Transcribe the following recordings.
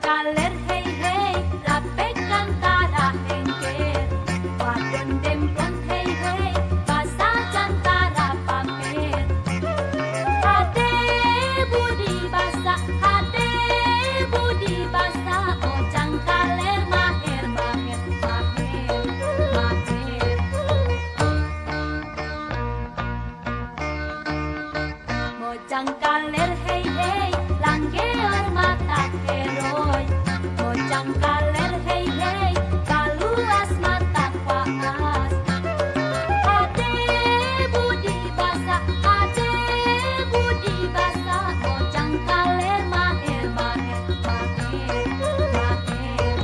Kaler hei hei, rape kantara hengker. Wadon dempon hei hei, basa jantara pamer. Hade budi basa, hade budi basa. Mojang kaler maher maher maher maher. Mojang kaler hei hei, langgeor mata heroi. Mojang kaler hei hei, kaluas mata paas. Hade budi basa, hade budi basa. Mojang kaler maher maher maher maher.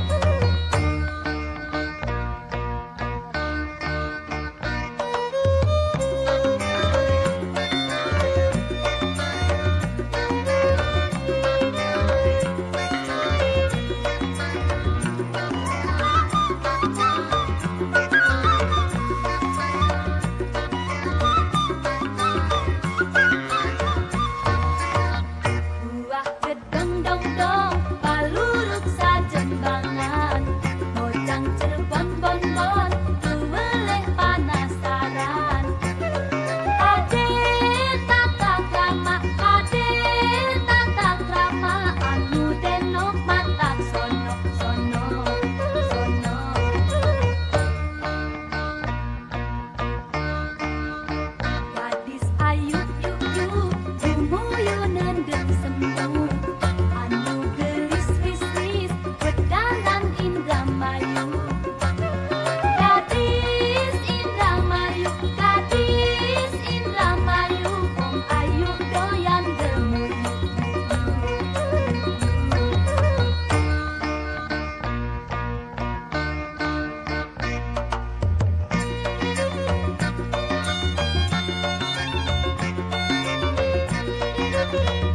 Buah gedong dong dong, paluruk sajembangan. Mojang Cirebon bon bon, tuweleh panasaran. Ade tata krama, ade tata krama. Anu denok matak sono sono sono. Gadis ayu yu yu, bumuyunan geuh semu. Anu gelis lis lis, wedalan Indramayu. Gadis Indramayu, gadis Indramayu. Wong ayu doyan gemuyu. Thank you.